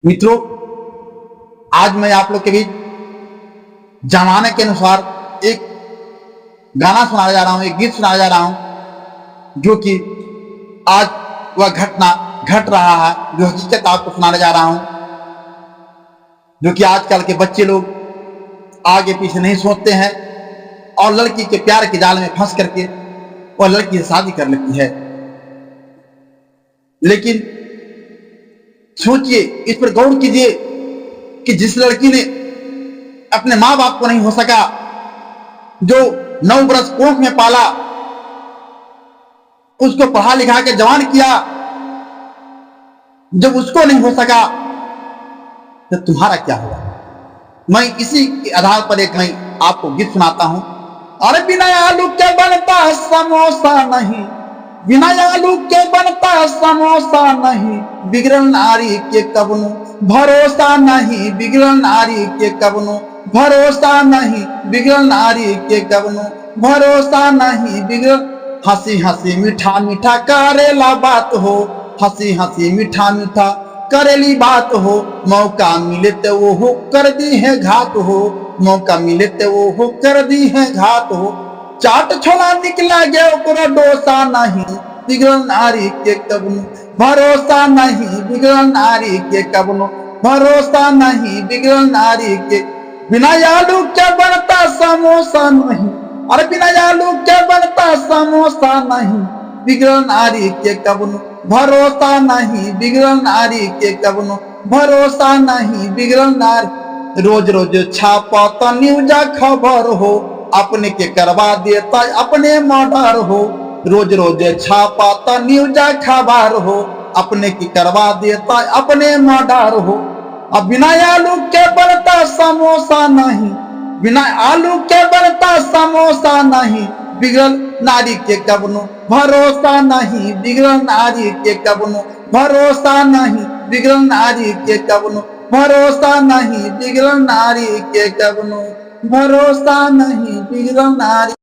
मित्रों, आज मैं आप लोग के बीच जमाने के अनुसार एक गाना सुनाया जा रहा हूं, एक गीत सुनाया जा रहा हूं, जो कि आज वह घटना घट रहा है, जो हकीकत आपको सुनाने जा रहा हूं, जो कि आजकल के बच्चे लोग आगे पीछे नहीं सोचते हैं और लड़की के प्यार के जाल में फंस करके वह लड़की से शादी कर लेती है। लेकिन सोचिए, इस पर गौर कीजिए कि जिस लड़की ने अपने मां बाप को नहीं हो सका, जो 9 बरस कोख में पाला, उसको पढ़ा लिखा के जवान किया, जब उसको नहीं हो सका तो तुम्हारा क्या होगा। मैं इसी के आधार पर एक मैं आपको गीत सुनाता हूं। अरे बिना आलू के बनता समोसा नहीं, बिना आलू के बनता समोसा नहीं, बिगड़ल नारी के कबनो भरोसा नहीं, बिगड़ल नारी के कबनो भरोसा नहीं, बिगड़ल नारी के कबनो भरोसा नहीं, बिगड़ल। हंसी हंसी मीठा मीठा करेला बात हो, हंसी हंसी मीठा मीठा करेली बात हो, मौका मिले तो वो हो कर दी है घात हो, मौका मिले तो वो हो कर दी है घात हो। चाट छोला निकला गया ओकरा डोसा नहीं, बिगड़ल नारी के कबनो भरोसा नहीं, बिगड़ल नारी के कबनो भरोसा नहीं, बिगड़ल नारी के। बिना आलू के बनता समोसा नहीं, अरे बिना आलू के बनता समोसा नहीं, बिगड़ल नारी के कबनो भरोसा नहीं, बिगड़ल नारी के कबनो भरोसा नहीं, बिगड़ल नारी। रोज रोज छापा तो न्यूजा खबर हो, अपने के करवा देता अपने मर्डर हो, रोज रोज छापा तो न्यूजा खबर हो, अपने की करवा देता अपने मर्डर हो। अब बिना आलू के बनता समोसा नहीं, बिना आलू के बनता समोसा नहीं, बिगड़ल नारी के कबनो भरोसा नहीं, बिगड़ल नारी के कबनो भरोसा नहीं, बिगड़ल नारी के कबनो भरोसा नहीं, बिगड़ल नारी के कबनो भरोसा नहीं, बिगड़ल नारी।